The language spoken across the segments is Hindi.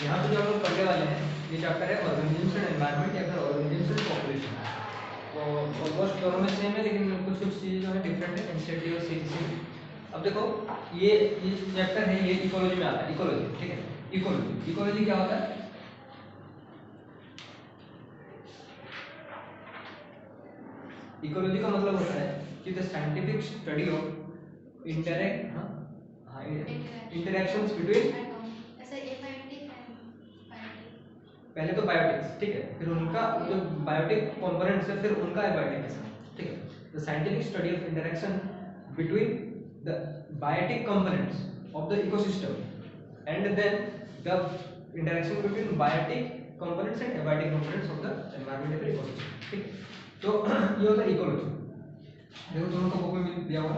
यहाँ पे जो हम लोग पढ़ने वाले हैं ये चैप्टर है ऑर्गेनिजम्स एंड एनवायरनमेंट या फिर ऑर्गेनिजम्स एंड पॉपुलेशन। तो ऑलमोस्ट दोनों में सेम है, लेकिन कुछ कुछ चीज़ें जो है डिफरेंट है, एनसीईआरटी और सीजीसी। अब देखो ये चैप्टर है, ये इकोलॉजी में आता है। इकोलॉजी, ठीक है। इकोलॉजी, इकोलॉजी क्या होता है? इकोलॉजी का मतलब होता है कि the scientific study of interactions between, पहले तो बायोटिक्स, ठीक है, फिर उनका जो बायोटिक कंपोनेंट्स है फिर उनका एबायोटिक के साथ, ठीक है। The scientific study of interaction between the biotic components of the ecosystem and then the interaction between biotic components and abiotic components of the environment और इकोसिस्टम, ठीक है। तो ये होता है इकोलॉजी। देखो दोनों का बुक में मिल दिया हुआ।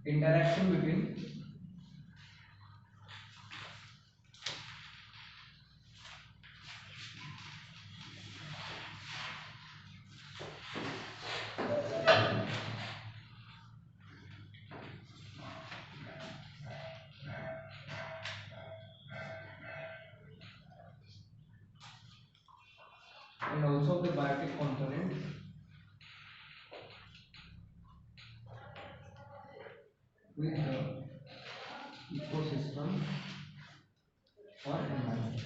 Interaction between and also the biotic component with the ecosystem or environment,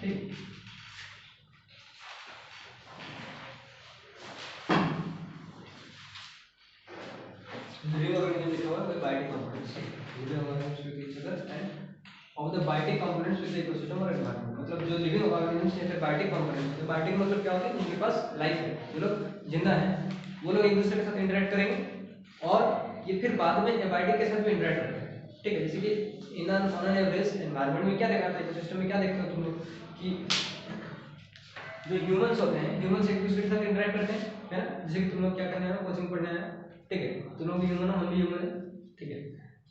ठीक। living organism लिखा हुआ है biotic components, living organisms with each other and of the biotic components with the ecosystem or environment। मतलब जो living organisms है फिर biotic components, तो biotic मतलब क्या होता है? जिनके पास लाइफ है, जो लोग जिंदा हैं, वो लोग एक दूसरे के साथ इंटरेक्ट करेंगे और ये फिर बाद में एबायोटिक के साथ भी इंटरेक्ट करते हैं, ठीक है। जैसे कि in on an average environment में क्या देखा जाता है, इकोसिस्टम में क्या देखते हो तुम लोग कि जो ह्यूमंस होते हैं, ह्यूमंस एक दूसरे के साथ इंटरेक्ट करते हैं, है ना। जैसे कि तुम लोग क्या करने आए हो, कोचिंग पढ़ने आए हो, ठीक है। तुम लोग भी ह्यूमन हो, हम भी ह्यूमन है, ठीक है।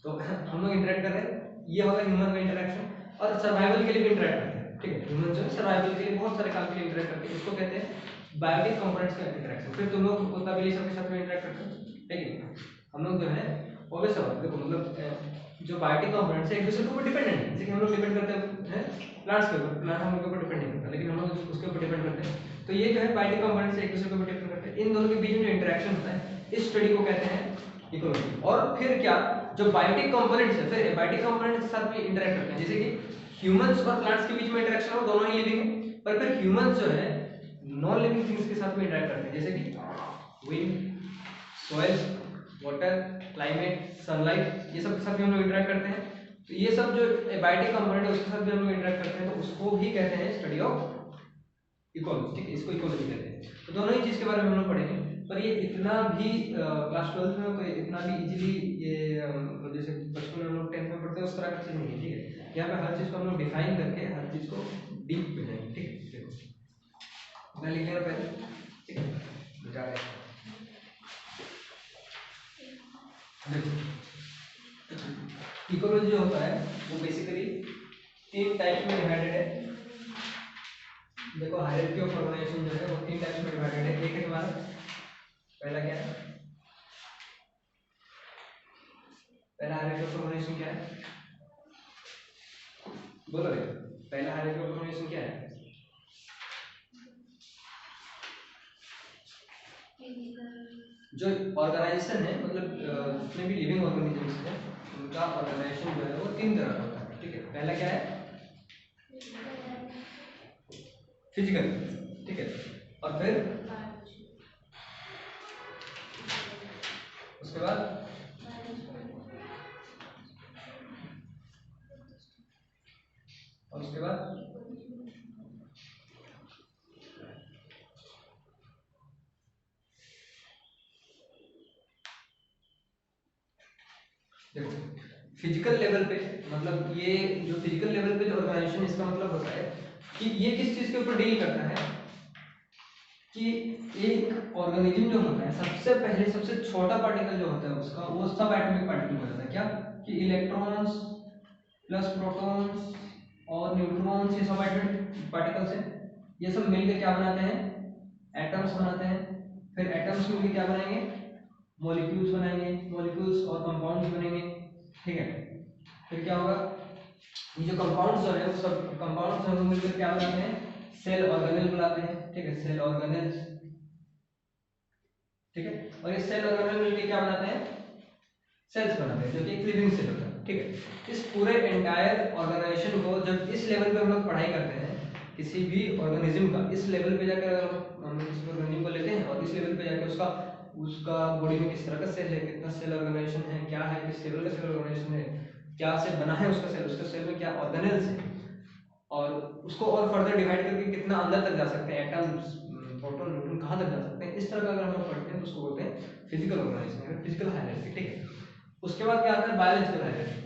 तो हम लोग इंटरेक्ट कर रहे हैं, ये होगा ह्यूमन का इंटरेक्शन। और सर्वाइवल के लिए भी इंटरेक्ट करते हैं, ठीक है। ह्यूमन जो सर्वाइवल के लिए बहुत सारे काम के लिए इंटरेक्ट करते हैं, इसको कहते हैं बायोटिक कंपोनेंट्स का इंटरेक्शन। फिर तुम लोग कुत्ता बिल्ली सबके साथ में इंटरेक्ट करते हो, ठीक है। हम लोग जो है ऑब्वियस है, देखो मतलब जो बायोटिक कंपोनेंट्स है एक दूसरे के ऊपर डिपेंडेंट है। जैसे कि हम लोग डिपेंड करते हैं प्लांट्स के ऊपर, प्लांट हम लोग के ऊपर डिपेंड नहीं करता, लेकिन हम लोग उसके ऊपर डिपेंड करते हैं। तो ये जो है बायोटिक कंपोनेंट्स एक दूसरे के ऊपर डिपेंड करते हैं। इन दोनों के बीच में जो इंटरेक्शन होता है, इस स्टडी को कहते हैं इकोलॉजी। और फिर क्या, जो बायोटिक कंपोनेंट्स है फिर एबायोटिक कंपोनेंट्स के साथ भी इंटरेक्ट करते हैं। जैसे कि ह्यूमंस और प्लांट्स के बीच में इंटरेक्शन हो, दोनों ही लिविंग है, पर फिर ह्यूमंस जो है नॉन लिविंग थिंग्स के साथ में इंटरेक्ट करते हैं। जैसे कि wind, soil, water, climate, sunlight, ये सब के साथ भी हम लोग इंटरेक्ट करते हैं। तो ये सब जो एबायोटिक कंपोनेंट है उसके साथ भी हम लोग इंटरेक्ट करते हैं, तो उसको भी कहते हैं स्टडी ऑफ इकोलॉजी, ठीक है। इसको इकोलॉजी कहते हैं। तो दोनों ही चीज के बारे में हम लोग पढ़ेंगे, पर ये इतना भी क्लास 12 में कोई इतना भी इजीली ये जैसे बचपन में हम लोग 10th में पढ़ते हैं उस तरह की चीज नहीं है, ठीक है। यहाँ पे हर चीज को हम लोग डिफाइन करके हर चीज को डीप में जाएंगे, ठीक है। देखो मैं लिख लेना पहले, ठीक है, जा रहे हैं। इकोलॉजी जो होता है वो बेसिकली 3 टाइप में डिवाइडेड है। देखो हायरार्की ऑफ ऑर्गेनाइजेशन जो है वो 3 टाइप्स में डिवाइडेड है। एक है तुम्हारा, पहला क्या है, पहला हायरार्की ऑफ ऑर्गेनाइजेशन क्या है, बोलो रे, पहला हायरार्की ऑफ ऑर्गेनाइजेशन क्या है? जो ऑर्गेनाइजेशन है मतलब जितने भी लिविंग ऑर्गेनिजम्स हैं उनका ऑर्गेनाइजेशन जो है वो 3 तरह का होता है, ठीक है। पहला क्या है, फिजिकल, ठीक है। और फिर उसके बाद और उसके बाद देखो फिजिकल लेवल पे, मतलब ये जो फिजिकल लेवल पे जो ऑर्गेनाइजेशन, इसका मतलब होता है कि ये किस चीज के ऊपर डील करता है कि एक ऑर्गेनिज्म जो होता है सबसे पहले सबसे छोटा पार्टिकल जो होता है उसका वो सब एटॉमिक पार्टिकल हो जाता है। क्या कि इलेक्ट्रॉन्स प्लस प्रोटॉन्स और न्यूट्रॉन्स, ये सब एटॉमिक पार्टिकल्स हैं, ये सब मिलकर क्या बनाते हैं, एटम्स बनाते हैं। फिर एटम्स मिलकर क्या बनाएंगे, मॉलिक्यूल्स बनाएंगे, मॉलिक्यूल्स और कंपाउंड्स बनेंगे, ठीक है। फिर क्या होगा, ये जो कंपाउंड्स जो है वो सब कंपाउंड्स हम मिलकर क्या बनाते हैं, सेल ऑर्गेनेल बनाते हैं, ठीक है, सेल ऑर्गेनेल्स, ठीक है। और ये सेल ऑर्गेनेल मिलकर क्या बनाते हैं, सेल्स बनाते हैं, जो कि एक लिविंग सेल होता है, ठीक है। इस पूरे एंटायर ऑर्गेनाइजेशन को जब इस लेवल पे हम लोग पढ़ाई करते हैं किसी भी ऑर्गेनिज्म का, इस लेवल पे जाकर अगर हम किसी ऑर्गेनिज्म को लेते हैं और इस लेवल पे जाकर उसका उसका बॉडी में किस तरह का सेल है, कितना सेल ऑर्गेनाइजेशन है, क्या है, किस लेवल का सेल ऑर्गेनाइजेशन है, क्या से बना है उसका सेल, उसके सेल में क्या ऑर्गेनेल्स है, और उसको और फर्दर डिवाइड करके कितना अंदर तक जा सकते हैं, एटम्स, प्रोटॉन, न्यूट्रॉन कहाँ तक जा सकते हैं, इस तरह का अगर हम लोग पढ़ते हैं तो उसको बोलते हैं फिजिकल ऑर्गेनाइजेशन, फिजिकल हायरार्की, ठीक है। उसके बाद क्या आता है, बायोलॉजिकल हायरार्की।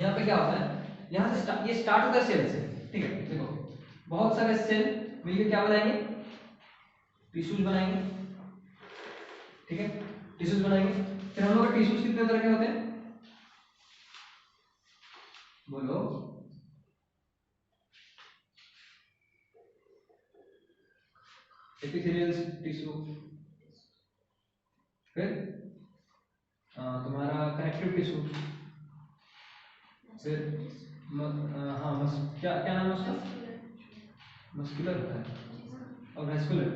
यहाँ पे क्या होता है, यहाँ से ये स्टार्ट होता है सेल से, ठीक है। देखो बहुत सारे सेल मिलकर क्या बनाएंगे, टिश्यूज बनाएंगे, ठीक है, टिश्यूज बनाएंगे। फिर हम लोग के टिश्यूज कितने तरह के होते हैं, बोलो, एपिथेलियल टिश्यू, फिर तुम्हारा कनेक्टिव टिश्यू, फिर हाँ क्या क्या नाम है उसका, मस्कुलर होता है और vascular,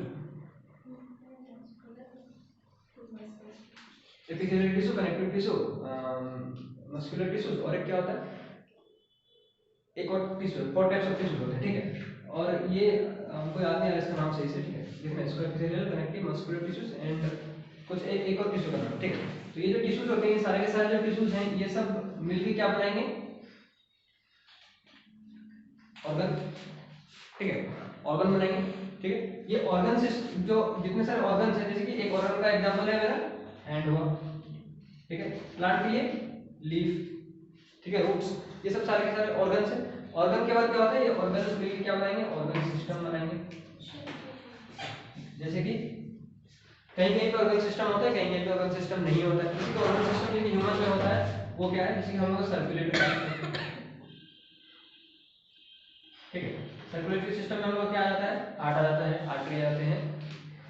epithelial tissue, connective tissue, muscular tissue, और एक क्या होता है, एक और टिश्यू, 4 टाइप्स ऑफ टिश्यू होते हैं, ठीक है। और ये हमको याद नहीं आ रहा इसका नाम सही से, ठीक है, देखो इसको epithelial, connective, muscular tissues and कुछ एक और टिश्यू का नाम, ठीक है। तो ये जो टिश्यूज होते हैं, ये सारे के सारे जो टिश्यूज हैं, ये सब मिलकर क्या बनाएंगे, ऑर्गन, ठीक है, ऑर्गन बनाएंगे, ठीक है। ये ऑर्गन से जो जितने सारे ऑर्गन्स हैं, जैसे कि एक ऑर्गन का एग्जांपल है मेरा हैंड हुआ, ठीक है, प्लांट के लिए लीफ, ठीक है, रूट्स, ये सब सारे के सारे ऑर्गन्स हैं। ऑर्गन के बाद क्या होता है, ये ऑर्गन्स मिलकर क्या बनाएंगे, ऑर्गन सिस्टम बनाएंगे। जैसे कि कहीं कहीं पे ऑर्गन सिस्टम होता है, कहीं कहीं पे ऑर्गन सिस्टम नहीं होता है। किसी का ऑर्गन सिस्टम जो ह्यूमन में होता है वो क्या है, जैसे कि हम लोग सर्कुलेटरी, ठीक है, सर्कुलेटरी सिस्टम में हम लोग क्या आ जाता है, हार्ट आ जाता है, आर्टरी आ जाते हैं,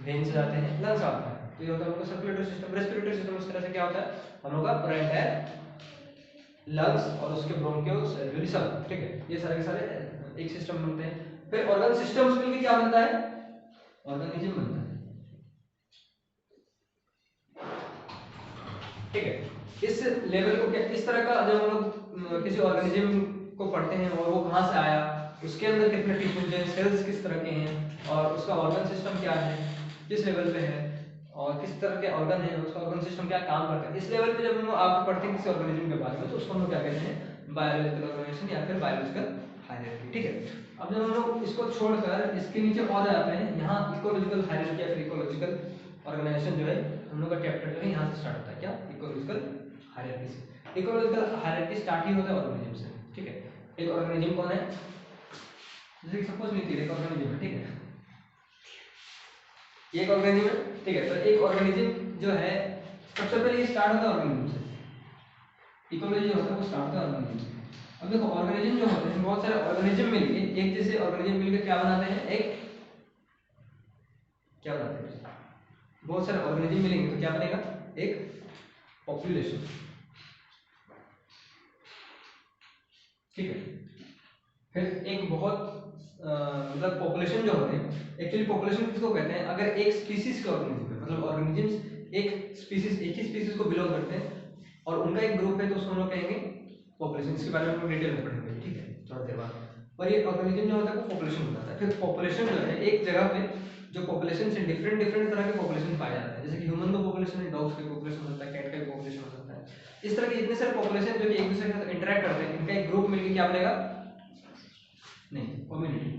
वेन्स जाते हैं, लंग्स आता है, तो ये होता है हम लोग सर्कुलेटरी सिस्टम। रेस्पिरेटरी सिस्टम इस तरह से क्या होता है, हम लोग का पूरा एंटायर लंग्स और उसके ब्रोंकियोल्स, एल्वियोली सब, ठीक है, ये सारे के सारे एक सिस्टम बनते हैं। फिर ऑर्गन सिस्टम्स मिलकर क्या बनता है, ऑर्गेनिज्म बनता है, ठीक है। इस लेवल को क्या, इस तरह का जब हम लोग किसी ऑर्गेनिज्म को पढ़ते हैं और वो कहाँ से आया, उसके अंदर कितने टिश्यूज हैं, सेल्स किस तरह के हैं, और उसका ऑर्गन सिस्टम क्या है, किस लेवल पे है, और किस तरह के ऑर्गन है, उसका ऑर्गन सिस्टम क्या काम करता है, इस लेवल पे जब हम लोग आप पढ़ते हैं किसी ऑर्गेनिज्म के बारे में, तो उसको हम लोग क्या कहते हैं, बायोलॉजिकल ऑर्गेनाइजेशन या फिर बायोलॉजिकल हायरार्की, ठीक है। अब जब हम लोग इसको छोड़कर इसके नीचे और जाते हैं, यहाँ इकोलॉजिकल हायरार्की या फिर इकोलॉजिकल ऑर्गेनाइजेशन जो है हम लोग का चैप्टर जो है यहाँ से स्टार्ट होता है, क्या, इकोलॉजिकल हायरार्की से। इकोलॉजिकल हायरार्की स्टार्ट ही होता है ऑर्गेनिज्म से, ठीक है। एक ऑर्गेनिज्म कौन है, जैसे सपोज नीति एक ऑर्गेनिज्म है, ठीक है, एक ऑर्गेनिज्म है, ठीक है। तो एक ऑर्गेनिज्म जो है सबसे पहले स्टार्ट होता है ऑर्गेनिज्म से, इकोलॉजी जो होता है वो स्टार्ट होता है ऑर्गेनिज्म से। अब देखो ऑर्गेनिज्म जो होते हैं, बहुत सारे ऑर्गेनिज्म मिलके एक जैसे ऑर्गेनिज्म मिलकर क्या बनाते हैं, एक क्या बनाते हैं, बहुत सारे ऑर्गेनिज्म मिलेंगे तो क्या बनेगा, एक पॉपुलेशन, ठीक है। फिर एक बहुत मतलब पॉपुलेशन जो होते हैं, एक्चुअली पॉपुलेशन किसको कहते हैं, अगर एक स्पीसीज के ऑर्गेनिज्म है, मतलब ऑर्गेनिजम्स एक स्पीसीज, एक ही स्पीसीज को बिलोंग करते हैं और उनका एक ग्रुप है, तो उसको हम लोग कहेंगे पॉपुलेशन। इसके बारे में हम लोग डिटेल में पढ़ेंगे, ठीक है, थोड़ा देर बाद। और ये ऑर्गेनिज्म जो होता है वो पॉपुलेशन बताता है। फिर पॉपुलेशन जो है एक जगह पे जो पॉपुलेशन से डिफरेंट डिफरेंट तरह के पॉपुलेशन पाए जाते हैं, जैसे कि ह्यूमन का पॉपुलेशन है, डॉग्स का पॉपुलेशन होता है, कैट का पॉपुलेशन हो सकता है। इस तरह के जितने सारे पॉपुलेशन जो कि एक दूसरे के साथ इंटरेक्ट करते हैं, इनका एक ग्रुप मिलकर क्या बनेगा, नहीं, कम्युनिटी,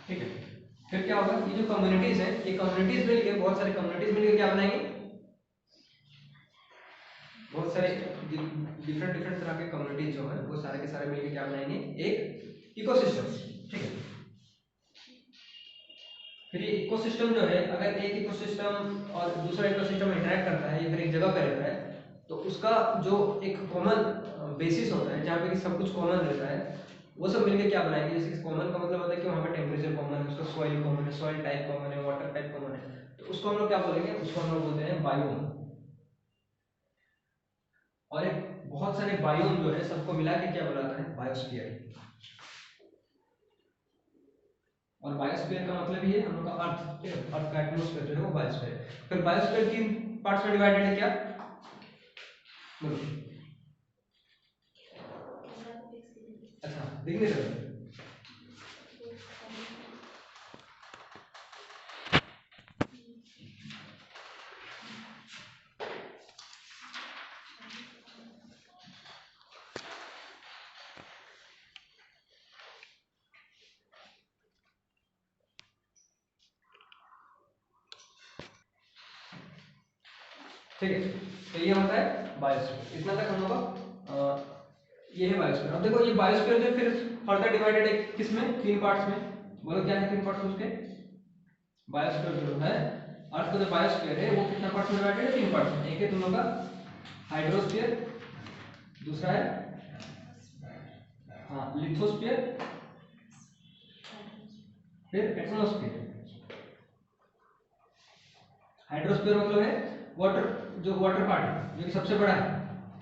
ठीक है। फिर क्या होगा, ये जो कम्युनिटीज है, ये कम्युनिटीज मिलकर, बहुत सारी कम्युनिटीज मिलकर क्या बनाएंगे, बहुत सारे डिफरेंट डिफरेंट तरह के कम्युनिटीज जो है वो सारे के सारे मिलकर क्या बनाएंगे, एक इकोसिस्टम, ठीक है। फिर ये इकोसिस्टम जो है, अगर एक इकोसिस्टम और दूसरा इकोसिस्टम इंटरेक्ट करता है या फिर एक जगह पे रहता है, तो उसका जो एक कॉमन बेसिस होता है जहाँ पे कि सब कुछ कॉमन रहता है, वो सब मिलके क्या बनाएंगे, जैसे कि कॉमन का मतलब होता है कि वहाँ पे टेम्परेचर कॉमन है, उसका सॉइल कॉमन है, सॉइल टाइप कॉमन है, वाटर टाइप कॉमन है, तो उसको हम लोग क्या बोलेंगे, उसको हम लोग बोलते हैं बायोम। और एक बहुत सारे बायोम जो है सबको मिला के क्या बुलाता है, बायोस्फीयर। और बायोस्फीयर का मतलब ये हम लोग का अर्थ, ठीक है, अर्थ का एटमॉस्फेयर जो है वो बायोस्फीयर। फिर बायोस्फीयर 3 पार्ट्स में डिवाइडेड है, क्या बोलो? अच्छा देख नहीं रहे? ठीक है, तो ये होता है बायोस्फीयर। इतना तक हम लोग का ये है बायोस्फीयर। अब देखो ये बायोस्फीयर जो फिर फर्दर डिवाइडेड है किसमें, 3 पार्ट्स में। बोलो क्या है 3 पार्ट्स उसके? बायोस्फीयर जो है, अर्थ का जो बायोस्फीयर है वो कितना पार्ट्स में डिवाइडेड है, 3 पार्ट्स में। एक है तुम लोग का हाइड्रोस्फीयर, दूसरा है हाँ लिथोस्फीयर, फिर एटमॉस्फेयर। हाइड्रोस्फीयर मतलब है वाटर, जो वाटर पार्ट है जो कि सबसे बड़ा है,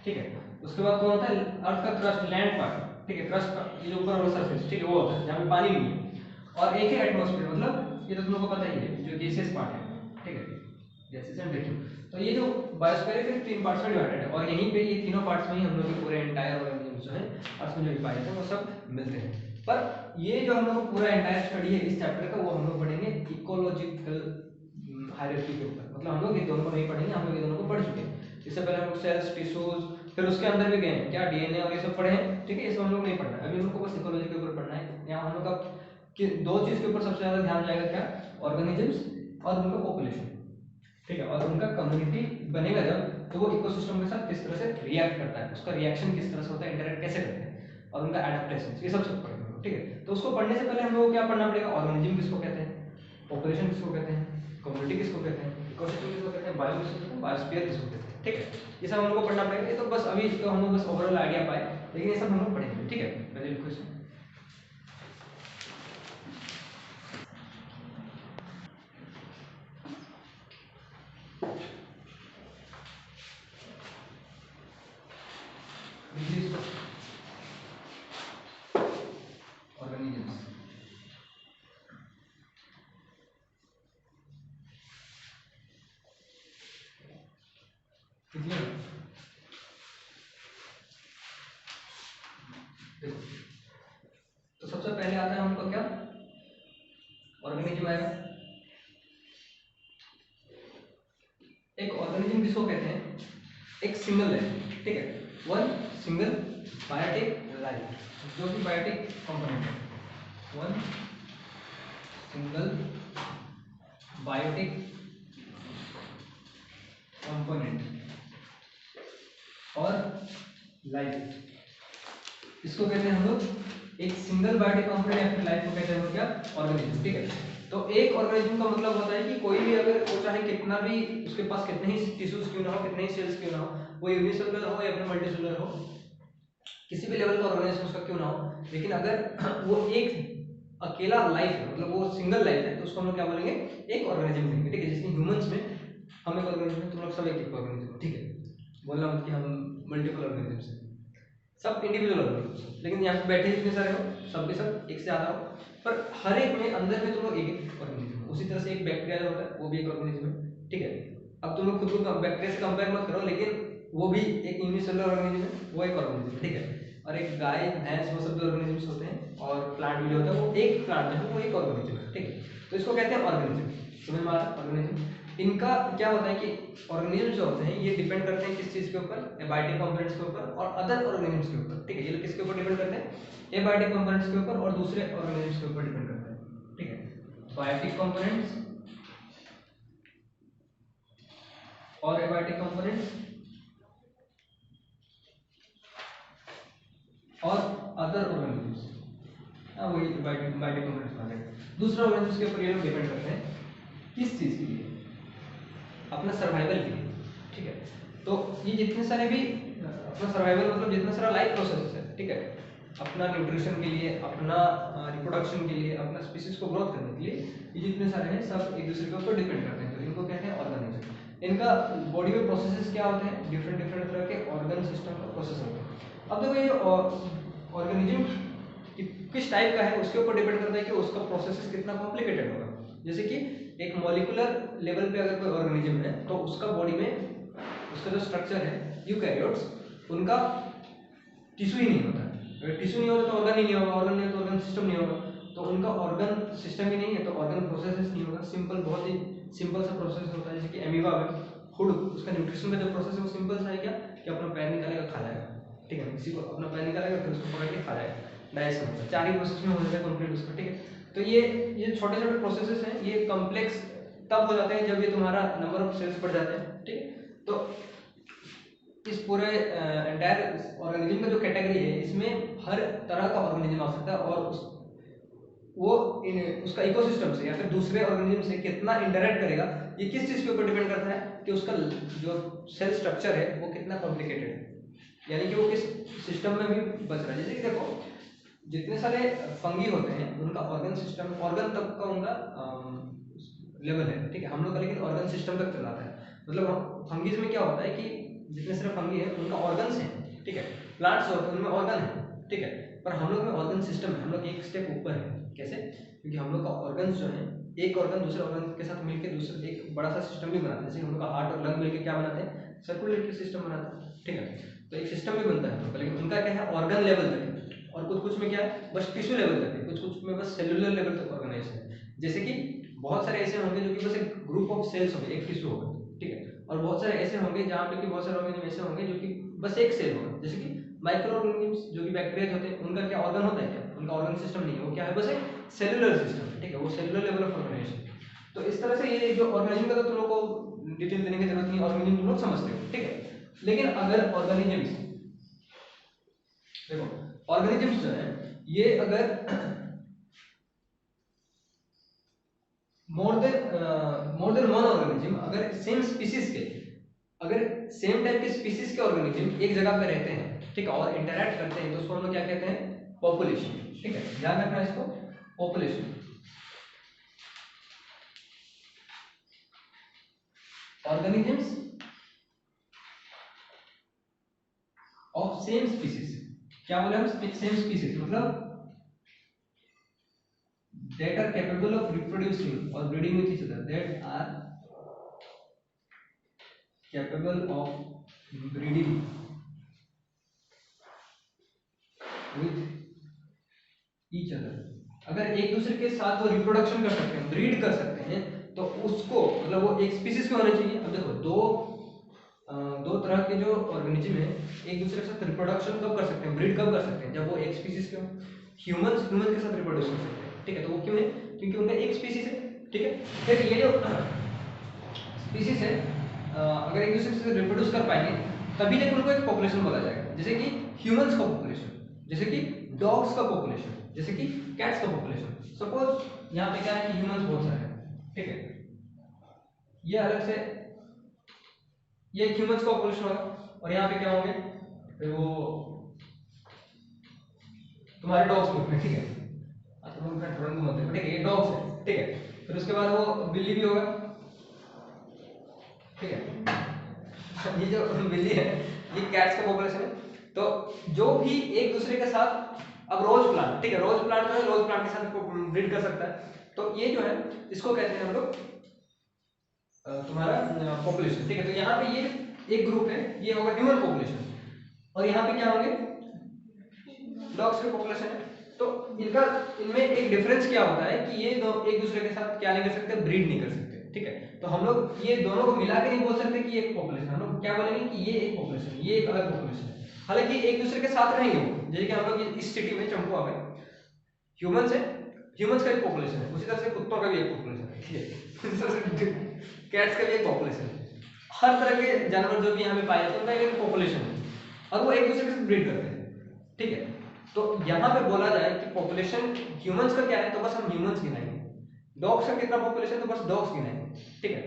ठीक है। उसके बाद कौन होता है, अर्थ का क्रस्ट, लैंड पार्ट, ठीक है, क्रस्ट का ये जो ऊपर वाला सरफेस, ठीक है, वो होता है जहाँ पे पानी नहीं है। और एक है एटमॉस्फेयर, मतलब ये तो तुम लोगों को पता ही है, जो गैसेस पार्ट है, ठीक है, गैसेस एंड वैक्यूम। तो ये जो बायोस्फीयर है फिर 3 पार्ट्स में डिवाइडेड है, और यहीं पे ये तीनों पार्ट्स में ही हम लोग के पूरे एंटायर ऑर्गेनिज्म जो है अर्थ में जो भी पाए जाते हैं वो सब मिलते हैं। पर ये जो हम लोग पूरा एंटायर स्टडी है इस चैप्टर का, वो हम लोग पढ़ेंगे इकोलॉजिकल हायरार्की के ऊपर। मतलब हम लोग ये दोनों को नहीं पढ़ेंगे, हम लोग ये दोनों को पढ़ चुके हैं। इससे पहले हम लोग सेल्स, टिश्यूज, फिर उसके अंदर भी गए हैं क्या, डीएनए और ये सब पढ़े हैं, ठीक है। ये सब हम लोग नहीं पढ़ना है अभी, हम लोग को बस इकोलॉजी के ऊपर पढ़ना है। यहाँ हम लोग का कि 2 चीज के ऊपर सबसे ज्यादा ध्यान जाएगा, क्या, ऑर्गेनिजम्स और उनका पॉपुलेशन, ठीक है, और उनका कम्युनिटी बनेगा जब, तो वो इकोसिस्टम के साथ किस तरह से रिएक्ट करता है, उसका रिएक्शन किस तरह से होता है, इंटरेक्ट कैसे करते हैं, और उनका एडेप्टेशन, ये सब पढ़ेंगे, ठीक है। तो उसको पढ़ने से पहले हम लोग को क्या पढ़ना पड़ेगा, ऑर्गेनिज्म किसको कहते हैं, पॉपुलेशन किसको कहते हैं, कम्युनिटी किसको कहते हैं, इकोसिस्टम किसको कहते हैं, बायो किसको कहते हैं, बायोस्फीयर किसको कहते हैं, ठीक है। ये सब हम लोग को पढ़ना पड़ेगा। ये तो बस अभी तो हम लोग बस ओवरऑल आइडिया पाए, लेकिन ये सब हम लोग पढ़ेंगे, ठीक है। पहले क्वेश्चन ऑर्गेनिजम्स, क्लियर? देखो, तो सबसे पहले आता है हमको क्या, ऑर्गेनिज्म आएगा। एक ऑर्गेनिज्म किसको कहते हैं, एक सिंगल है, ठीक है, वन सिंगल बायोटिक लाइफ, जो कि बायोटिक कंपोनेंट है, वन सिंगल बायोटिक कंपोनेंट और लाइफ, इसको कहते हैं हम लोग एक सिंगल बायोटिक कंपोनेंट या फिर लाइफ को कहते हैं हम लोग क्या, ऑर्गेनिज्म, ठीक है। तो एक ऑर्गेनिज्म का मतलब होता है कि कोई भी अगर वो चाहे कितना भी उसके पास कितने ही टिश्यूज क्यों ना हो, कितने ही सेल्स क्यों ना हो, वो यूनिसेलुलर हो या फिर मल्टीसेलुलर हो, किसी भी लेवल का ऑर्गेनिज्म उसका क्यों ना हो, लेकिन अगर वो एक अकेला लाइफ है, मतलब वो सिंगल लाइफ है, तो उसको हम लोग क्या बोलेंगे, एक ऑर्गेनिज्म कहेंगे, ठीक है। जैसे ह्यूमंस में हम एक ऑर्गेनिज्म है, तुम लोग सब एक ऑर्गेनिज्म, ठीक है। बोलना मत कि हम मल्टीपल ऑर्गेनिज्म हैं, सब इंडिविजुअल ऑर्गेनिज्म, लेकिन यहाँ पे बैठे जितने सारे हो सब के सब एक से ज्यादा हो, पर हर एक में अंदर में तुम लोग एक एक ऑर्गेनिज्म हो। उसी तरह से एक बैक्टीरिया जो होता है वो भी एक ऑर्गेनिज्म है, ठीक है। अब तुम लोग खुद को बैक्टीरिया से कंपेयर मत करो, लेकिन वो भी एक यूनिसेलुलर ऑर्गेनिज्म है, वो एक ऑर्गेनिज्म है, ठीक है। और एक गाय, भैंस, वो सब भी ऑर्गेनिजम्स होते हैं, और प्लांट भी जो होता है वो एक प्लांट है, वो एक ऑर्गेनिज्म है, ठीक है। तो इसको कहते हैं ऑर्गेनिज्म, समझ में आ रहा है, ऑर्गेनिज्म। इनका क्या होता है कि ऑर्गेनिज्म जो होते हैं ये डिपेंड करते हैं किस चीज के ऊपर, एबायोटिक कंपोनेंट्स के ऊपर और अदर ऑर्गेनिजम्स के ऊपर, ठीक है। ये किसके ऊपर डिपेंड करते हैं, एबायोटिक कंपोनेंट्स के ऊपर और दूसरे ऑर्गेनिजम्स के ऊपर डिपेंड करते हैं, ठीक है। बायोटिक कंपोनेंट्स और एबायोटिक कंपोनेंट्स और अदर ऑर्गेनिजम्स, वही बायोटिक कंपोनेंट्स आ गए। दूसरे ऑर्गेनिजम्स के ऊपर ये लोग डिपेंड करते हैं किस चीज के लिए, अपना सर्वाइवल के लिए, ठीक है। तो ये जितने सारे भी अपना सर्वाइवल मतलब जितना सारा लाइफ प्रोसेस है, ठीक है, अपना न्यूट्रिशन के लिए, अपना रिप्रोडक्शन के लिए, अपना स्पीसीज को ग्रोथ करने के लिए ये जितने सारे हैं सब एक दूसरे के ऊपर डिपेंड करते हैं, तो इनको कहते हैं ऑर्गेनिज्म। इनका बॉडी में प्रोसेसेस क्या होते हैं, डिफरेंट डिफरेंट तरह के ऑर्गन सिस्टम का प्रोसेस होते हैं। अब देखो ये ऑर्गेनिज्म किस टाइप का है उसके ऊपर डिपेंड करता है कि उसका प्रोसेस कितना कॉम्प्लिकेटेड होगा। जैसे कि एक मॉलिक्यूलर लेवल पे अगर कोई ऑर्गेनिज्म है तो उसका बॉडी में उसका जो स्ट्रक्चर है यूकैरियोट्स, उनका टिश्यू ही नहीं होता है। अगर टिश्यू नहीं होता तो ऑर्गन ही नहीं होगा, ऑर्गन नहीं हो तो ऑर्गन सिस्टम नहीं होगा, तो उनका ऑर्गन सिस्टम ही नहीं है तो ऑर्गन प्रोसेसेस नहीं होगा। सिंपल, बहुत ही सिंपल सा प्रोसेस होता है। जैसे कि एमीबा में फूड, उसका न्यूट्रिशन का जो प्रोसेस है वो सिंपल सा है, क्या कि अपना पैर निकालेगा खा जाएगा, ठीक है, किसी को अपना पैर निकालेगा फिर उसको पकड़ के खा जाएगा, डाइजेशन होता है, 4 ही प्रोसेस में हो जाएगा कंप्लीट उसका, ठीक है। तो ये छोटे छोटे प्रोसेसेस हैं, ये कॉम्प्लेक्स तब हो जाते हैं जब ये तुम्हारा नंबर ऑफ सेल्स बढ़ जाते हैं, ठीक है। तो इस पूरे एंटायर ऑर्गेनिज्म का जो कैटेगरी है इसमें हर तरह का ऑर्गेनिज्म आ सकता है और उसका इकोसिस्टम से या फिर दूसरे ऑर्गेनिज्म से कितना इंटरेक्ट करेगा ये किस चीज के ऊपर डिपेंड करता है कि उसका जो सेल स्ट्रक्चर है वो कितना कॉम्प्लिकेटेड है, यानी कि वो किस सिस्टम में भी बच रहा है। जैसे कि देखो जितने सारे फंगी होते हैं उनका ऑर्गन सिस्टम, ऑर्गन तक का उनका लेवल है, ठीक है। हम लोग का लेकिन ऑर्गन सिस्टम तक चलाता है। मतलब फंगीज में क्या होता है कि जितने सारे फंगी है उनका ऑर्गन्स है, ठीक है। प्लांट्स होते हैं उनमें ऑर्गन है, ठीक है, पर हम लोग में ऑर्गन सिस्टम है, हम लोग एक स्टेप ऊपर है। कैसे? क्योंकि हम लोग का ऑर्गन्स जो है एक ऑर्गन दूसरे ऑर्गन के साथ मिलकर दूसरे एक बड़ा सा सिस्टम भी बनाते हैं। जैसे हम लोग का हार्ट और लंग मिलकर क्या बनाते हैं, सर्कुलेटरी सिस्टम बनाते हैं, ठीक है। तो एक सिस्टम भी बनता है, लेकिन उनका क्या है ऑर्गन लेवल तक है, और कुछ कुछ में क्या है बस टिश्यू लेवल तक है, कुछ कुछ में बस सेलुलर लेवल तक ऑर्गेनाइजेशन है। जैसे कि बहुत सारे ऐसे होंगे जो कि बस एक ग्रुप ऑफ सेल्स होंगे, एक टिश्यू होगा, ठीक है, और बहुत सारे ऐसे होंगे जहाँ पे कि बहुत सारे ऑर्गेनिज्म ऐसे होंगे जो कि बस एक सेल होगा। जैसे कि माइक्रो ऑर्गेनिज्म्स जो कि बैक्टीरिया होते हैं उनका क्या ऑर्गन होता है, क्या उनका ऑर्गन सिस्टम नहीं है, वो क्या है बस एक सेलुलर सिस्टम, ठीक है, वो सेलुलर लेवल ऑफ ऑर्गेनाइजेशन। तो इस तरह से ये जो ऑर्गेनिज्म का तो तुम लोग को डिटेल देने की जरूरत नहीं, ऑर्गेनिज्म तुम लोग समझते हो, ठीक है। लेकिन अगर ऑर्गेनिज्म्स, देखो ऑर्गेनिज्म्स जो है ये अगर मोर देन वन ऑर्गेनिज्म, अगर सेम स्पीसीज के, अगर सेम टाइप के स्पीसीज के ऑर्गेनिज्म एक जगह पे रहते हैं, ठीक है, और इंटरैक्ट करते हैं तो उसको हम लोग क्या कहते हैं, पॉपुलेशन, ठीक है, ध्यान रखना इसको, population. Organisms of same species, क्या बोले हम, सेम स्पीसीज मतलब that are capable of reproducing or breeding with each other, that are capable of breeding with each other। अगर एक दूसरे के साथ वो रिप्रोडक्शन कर सकते हैं, ब्रीड कर सकते हैं, तो उसको मतलब वो एक स्पीसीज के होने चाहिए। अब देखो दो तरह के जो ऑर्गेनिज्म है एक दूसरे के साथ रिप्रोडक्शन कब कर सकते हैं, ब्रीड कब कर सकते हैं, जब वो एक स्पीसीज के हो। ह्यूमंस के साथ रिप्रोड्यूस कर सकते हैं, ठीक है, तो वो क्यों है, क्योंकि उनका एक स्पीसीज है, ठीक है। फिर ये जो स्पीसीज है अगर एक दूसरे से रिप्रोड्यूस कर पाएंगे तभी जाके उनको एक पॉपुलेशन बोला जाएगा। जैसे कि ह्यूमंस का पॉपुलेशन, जैसे कि डॉग्स का पॉपुलेशन, जैसे कि कैट्स का पॉपुलेशन। सपोज यहाँ पे क्या है कि ह्यूमंस बहुत सारे हैं, ठीक है, ये अलग से ये ह्यूमंस का पॉपुलेशन होगा, और यहाँ पे क्या होंगे फिर वो तुम्हारे डॉग्स में, ठीक है, तुम उनका ड्राइंग मत देखो, ठीक है, ये डॉग्स है, ठीक है। फिर उसके बाद वो बिल्ली भी होगा, ठीक है, ये जो बिल्ली है ये कैट्स का पॉपुलेशन है। तो जो भी एक दूसरे के साथ, अब रोज प्लांट, ठीक है, रोज प्लांट जो है रोज प्लांट के साथ ब्रीड कर सकता है, तो ये जो है इसको कहते हैं हम लोग तुम्हारा पॉपुलेशन, ठीक है। तो यहाँ पे ये एक ग्रुप है, ये होगा ह्यूमन पॉपुलेशन, और यहाँ पे क्या होंगे डॉग्स के पॉपुलेशन है। तो इनका इनमें एक डिफरेंस क्या होता है कि ये दो एक दूसरे के साथ क्या नहीं कर सकते, ब्रीड नहीं कर सकते, ठीक है। तो हम लोग ये दोनों को मिला के नहीं बोल सकते कि एक पॉपुलेशन, हम लोग क्या बोलेंगे कि ये एक पॉपुलेशन, ये एक अलग पॉपुलेशन है। हालांकि एक दूसरे के साथ रहेंगे वो, जैसे कि हम लोग इस सिटी में चंपुआ में ह्यूमंस है, ह्यूमंस का एक पॉपुलेशन है, उसी तरह से कुत्तों का भी एक पॉपुलेशन है, ठीक है, कैट्स का भी एक पॉपुलेशन है। हर तरह के जानवर जो भी यहाँ पे पाए जाते हैं उनका एक पॉपुलेशन है, और वो एक दूसरे के साथ ब्रीड करते हैं, ठीक है। तो यहाँ पे बोला जाए कि पॉपुलेशन ह्यूमंस का क्या है, तो बस हम ह्यूमंस गिनाएंगे, डॉग्स का कितना पॉपुलेशन तो बस डॉग्स गिनाएंगे, ठीक है।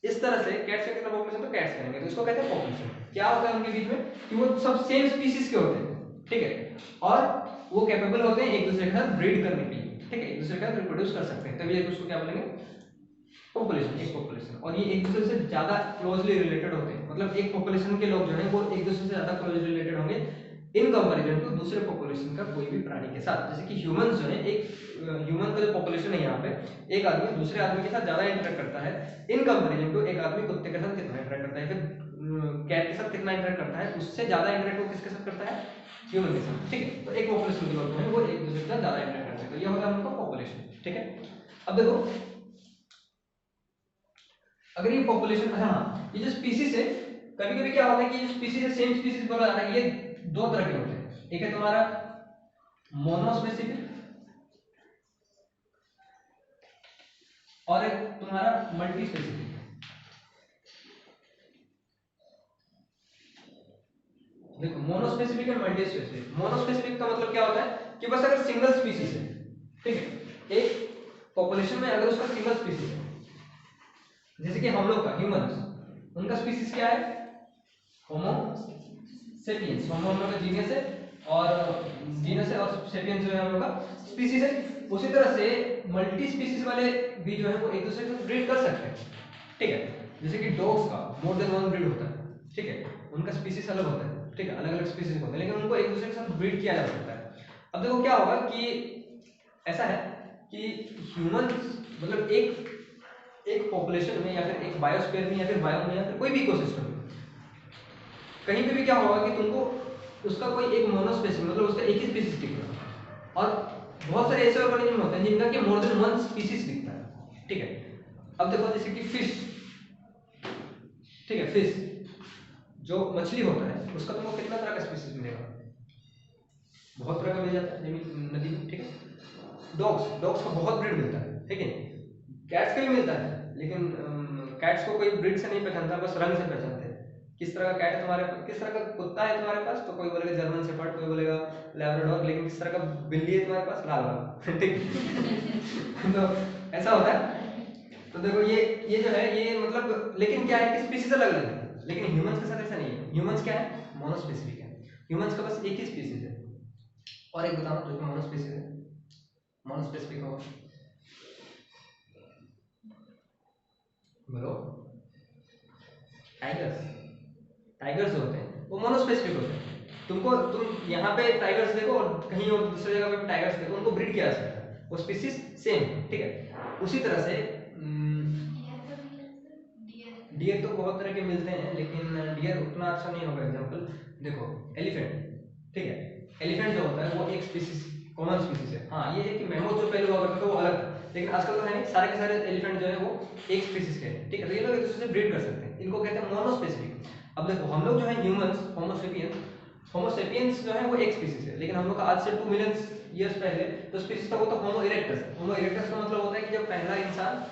इस तरह से कैट्स का कितना पॉपुलेशन तो कैट्स करेंगे, तो इसको कहते हैं पॉपुलेशन। क्या होता है उनके बीच में कि वो सब सेम स्पीसीज के होते हैं, ठीक है, और वो कैपेबल होते हैं एक दूसरे के साथ ब्रीड करने के लिए, ठीक है, एक दूसरे के साथ रिप्रोड्यूस कर सकते हैं, तभी एक उसको क्या बोलेंगे, पॉपुलेशन, एक पॉपुलेशन। और ये एक दूसरे से ज्यादा क्लोजली रिलेटेड होते हैं, मतलब एक पॉपुलेशन के लोग जो हैं वो एक दूसरे से ज्यादा क्लोजली रिलेटेड होंगे इन कंपैरिजन टू दूसरे पॉपुलेशन का कोई भी प्राणी के साथ। जैसे कि ह्यूमंस जो है, एक ह्यूमन का जो पॉपुलेशन है यहाँ पे, एक आदमी दूसरे आदमी के साथ ज्यादा इंटरेक्ट करता है इन कंपैरिजन टू एक आदमी कुत्ते के साथ कितना इंटरेक्ट करता है, फिर कैट के साथ कितना इंटरेक्ट करता है, उससे ज्यादा इंटरेक्ट वो किसके साथ करता है, ह्यूमन के साथ, ठीक है। तो एक पॉपुलेशन के लोग हैं वो एक दूसरे के साथ ज्यादा इंटरेक्ट करते हैं, तो ये होता है उनका पॉपुलेशन, ठीक है। अब देखो अगर ये पॉपुलेशन, हाँ ये जो स्पीसीज है, कभी कभी क्या होता है कि ये स्पीसीज है, सेम स्पीसीज बोला जाता है, ये दो तरह के होते हैं, एक है तुम्हारा मोनोस्पेसिफिक और एक तुम्हारा मल्टी स्पेसिफिक। देखो मोनोस्पेसिफिक और मल्टी स्पेसिफिक। मोनोस्पेसिफिक का मतलब क्या होता है कि बस अगर सिंगल स्पीसीज है, ठीक है, एक पॉपुलेशन में अगर उसका सिंगल स्पीसीज है, जैसे कि हम लोग का ह्यूमंस, उनका स्पीसीज क्या है, होमो सेपियंस। होमो हम लोग का जीनस है और जीनस है, और सेपियंस जो है हम लोग का स्पीसीज है। उसी तरह से मल्टी स्पीसीज वाले भी जो है वो एक दूसरे को ब्रीड कर सकते हैं, ठीक है। जैसे कि डॉग्स का मोर देन वन ब्रीड होता है, ठीक है, उनका स्पीसीज अलग होता है, ठीक है, अलग अलग स्पीसीज होते हैं, लेकिन उनको एक दूसरे के साथ ब्रीड किया जा सकता है। अब देखो क्या होगा कि ऐसा है कि ह्यूमंस मतलब एक पॉपुलेशन में या फिर एक बायोस्फीयर में या फिर बायो में या फिर कोई भी इकोसिस्टम में कहीं पे भी क्या होगा कि तुमको उसका कोई एक मोनोस्पेसिफिक मतलब उसका एक ही स्पीसीज दिखेगा, और बहुत सारे ऐसे ऑर्गेनिज्म होते हैं जिनका कि मोर देन वन स्पीसीज दिखता है, ठीक है। अब देखो जैसे कि फिश, ठीक है, फिश जो मछली होता है उसका तुमको कितना तरह का स्पीसीज मिलेगा, बहुत तरह का मिल जाता है जमीन नदी में, ठीक है। डॉग्स का बहुत ब्रीड मिलता है, ठीक है। कैट्स का भी मिलता है, लेकिन कैट्स को कोई ब्रीड से नहीं पहचानता, बस रंग से पहचानते हैं। किस तरह का कैट है तुम्हारे पास, किस तरह का कुत्ता है तुम्हारे पास, तो कोई बोलेगा जर्मन शेफर्ड, कोई बोलेगा लैब्राडोर, लेकिन किस तरह का बिल्ली है तुम्हारे पास, लाल वाला, ठीक। तो ऐसा होता है। तो देखो ये जो है ये मतलब, लेकिन क्या है कि स्पीसीज अलग अलग है, लेकिन ह्यूमंस के साथ ऐसा नहीं है। ह्यूमंस क्या है, मोनोस्पेसिफिक है, ह्यूमंस का बस एक ही स्पीसीज है। और एक बताओ जो मोनोस्पेसिफिक है, मोनोस्पेसिफिक होगा, बोलो। टाइगर्स, टाइगर्स होते हैं वो मोनोस्पेसिफिक होते हैं। तुम यहाँ पे टाइगर्स देखो और कहीं और दूसरी जगह पे टाइगर्स देखो, उनको ब्रीड किया जा सकता है, वो स्पीसीज सेम है, ठीक है। उसी तरह से डियर तो बहुत तरह के मिलते हैं, लेकिन डियर उतना अच्छा नहीं होगा एग्जांपल। देखो एलिफेंट, ठीक है, एलिफेंट जो होता है वो एक स्पीसीज कॉमन स्पीसीज है। हाँ ये है कि मैमोथ जो पहले हुआ करता था वो अलग था, लेकिन आजकल तो है नहीं, सारे के सारे एलिफेंट जो है वो एक स्पीसीज के हैं, ठीक है। तो ये लोग एक दूसरे से ब्रीड कर सकते हैं, इनको कहते हैं मोनोस्पेसिफिक। अब देखो हम लोग जो है ह्यूमंस, होमो सेपियंस जो है वो एक स्पीसीज है, लेकिन हम लोग का आज से 2 मिलियन ईयर्स पहले तो स्पीसीज था वो तो होमो इरेक्टस। होमो इरेक्टस का मतलब होता है कि जब पहला इंसान,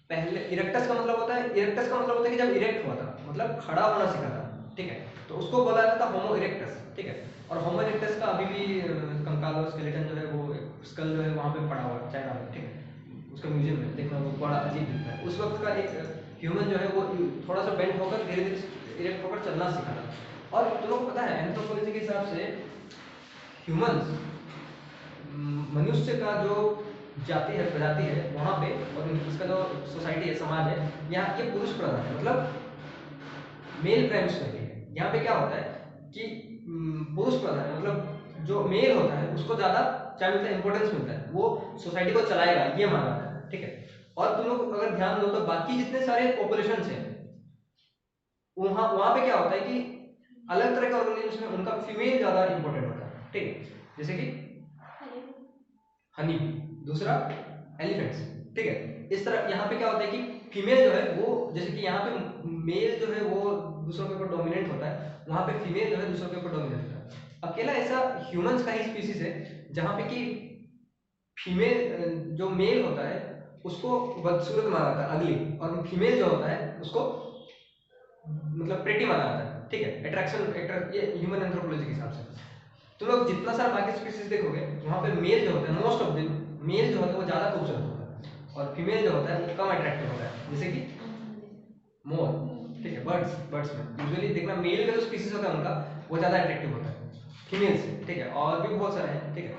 पहले इरेक्टस का मतलब होता है, इरेक्टस का मतलब होता है कि जब इरेक्ट हुआ था, मतलब खड़ा होना सीखा था, ठीक है, तो उसको बोला जाता था होमो इरेक्टस, ठीक है। और होमो इरेक्टस का अभी भी कंकाल और स्केलेटन जो है वो स्कल जो है वहाँ पे पड़ा हुआ है चाइना में, ठीक है, उसका म्यूजियम में देखना वो बड़ा अजीब दिखता है। उस वक्त का एक ह्यूमन जो है वो थोड़ा सा बेंड होकर धीरे धीरे इरेक्ट होकर चलना सीखा था। और तुम लोग को पता है एंथ्रोपोलॉजी के हिसाब से ह्यूमंस, मनुष्य का जो जाति है, प्रजाति है वहाँ पे, और इसका जो सोसाइटी है, समाज है, यहाँ ये पुरुष प्रधान है, मतलब मेल प्राइम सोसाइटी है। यहाँ पे क्या होता है कि पुरुष प्रधान है, मतलब जो मेल होता है उसको ज्यादा क्या मिलता है, इंपॉर्टेंस मिलता है, वो सोसाइटी को चलाएगा ये माना जाता है, ठीक है। और तुम लोग अगर ध्यान दो तो बाकी जितने सारे पॉपुलेशन है वहाँ वहाँ पे क्या होता है कि अलग तरह के ऑर्गेनिज्म में उनका फीमेल ज्यादा इंपॉर्टेंट होता है, ठीक है। जैसे कि हनी, दूसरा एलिफेंट्स, ठीक है। इस तरह यहाँ पे क्या होता है कि फीमेल जो है वो, जैसे कि यहाँ पे मेल जो है वो दूसरों के ऊपर डोमिनेट होता है, वहाँ पे फीमेल जो है दूसरों के ऊपर डोमिनेट होता है। अकेला ऐसा ह्यूमंस का ही स्पीसीज है जहाँ पे कि फीमेल जो मेल होता है उसको बदसूरत माना जाता है, अगली, और फीमेल जो होता है उसको मतलब प्रेटी माना जाता है, ठीक है, अट्रैक्शन, ये ह्यूमन एंथ्रोपोलॉजी के हिसाब से। तुम लोग जितना सारा बाकी स्पीसीज देखोगे वहाँ पे मेल जो होता है, मोस्ट ऑफ द मेल जो होता है वो ज़्यादा खूबसूरत होता है, और फीमेल जो होता है वो कम अट्रैक्टिव होता है। जैसे कि मोर, ठीक है, बर्ड्स में यूजुअली देखना मेल का जो स्पीसीज होता है उनका वो ज़्यादा अट्रैक्टिव होता है, फीमेल से, ठीक है, और भी बहुत सारे हैं, ठीक है,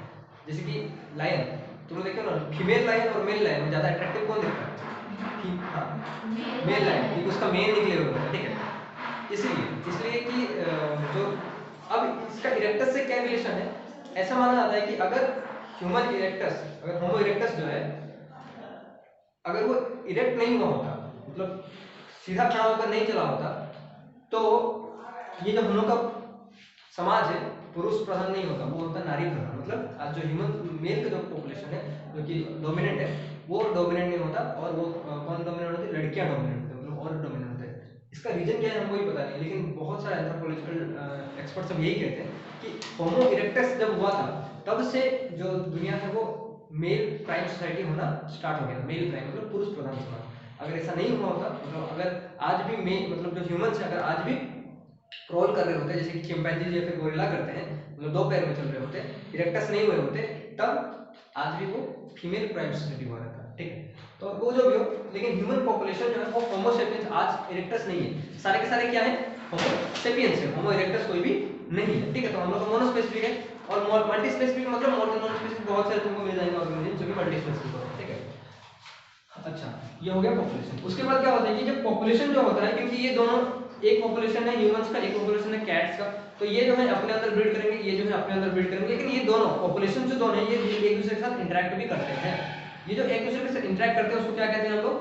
जैसे कि लायन, तुम लोग देखो ना, फीमेल लायन और मेल लायन में ज्यादा अट्रैक्टिव कौन दिखता है? हाँ, मेल लायन, क्योंकि उसका मेन निकले हुए होता है, ठीक है, इसलिए कि जो अब इसका इरेक्टस से क्या रिलेशन है, ऐसा माना जाता है कि अगर ह्यूमन इरेक्टस, अगर होमो इरेक्टस जो है, अगर वो इरेक्ट नहीं हुआ होता, मतलब सीधा खड़ा होकर नहीं चला होता, तो ये जो हम लोग का समाज है पुरुष प्रधान नहीं होता, वो होता नारी प्रधान। मतलब आज जो ह्यूमन मेल का जो पॉपुलेशन है जो कि डोमिनेंट है, वो डोमिनेंट नहीं होता, और वो कौन डोमिनेंट होती है? लड़कियां डोमिनेंट होती है, मतलब और डोमिनेंट होते हैं। इसका रीजन क्या है हमको ही पता नहीं, लेकिन बहुत सारे एंथ्रोपोलॉजिकल एक्सपर्ट सब यही कहते हैं कि होमो इरेक्टस जब हुआ था तब से जो दुनिया है वो मेल प्राइम सोसाइटी होना स्टार्ट हो गया। मेल प्राइम मतलब पुरुष प्रधान समाज। अगर ऐसा नहीं हुआ होता, मतलब अगर आज भी मेल मतलब जो ह्यूमंस है अगर आज भी क्रॉल कर रहे होते, जैसे कि चिंपैंजी या फिर गोरिल्ला करते हैं, मतलब दो पैर में चल रहे होते, इरेक्टस नहीं हुए होते, तब आज भी वो फीमेल प्राइम सोसाइटी हुआ रहता, ठीक है। तो वो जो भी हो, लेकिन ह्यूमन पॉपुलेशन जो है वो होमो सेपियंस, आज इरेक्टस नहीं है, सारे के सारे क्या है? होमो सेपियंस है, होमो इरेक्टस कोई भी नहीं है, ठीक है। तो हम लोग मोनो स्पेसिफिक है, और मल्टी स्पेसिफिक मतलब मोर देन नॉन स्पेसिफिक बहुत सारे तुमको मिल जाएंगे ऑर्गेनिज्म जो कि मल्टी स्पेसिफिक होते हैं, ठीक है। अच्छा, ये हो गया पॉपुलेशन। उसके बाद क्या होता है कि जब पॉपुलेशन जो होता है, क्योंकि ये दोनों, एक पॉपुलेशन है ह्यूमंस का, एक पॉपुलेशन है कैट्स का, तो ये जो है अपने अंदर ब्रीड करेंगे, ये जो है अपने अंदर ब्रीड करेंगे, लेकिन ये दोनों पॉपुलेशन जो दोनों है ये एक दूसरे के साथ इंटरेक्ट भी करते हैं। ये जो एक दूसरे के साथ इंटरेक्ट करते हैं उसको क्या कहते हैं हम लोग?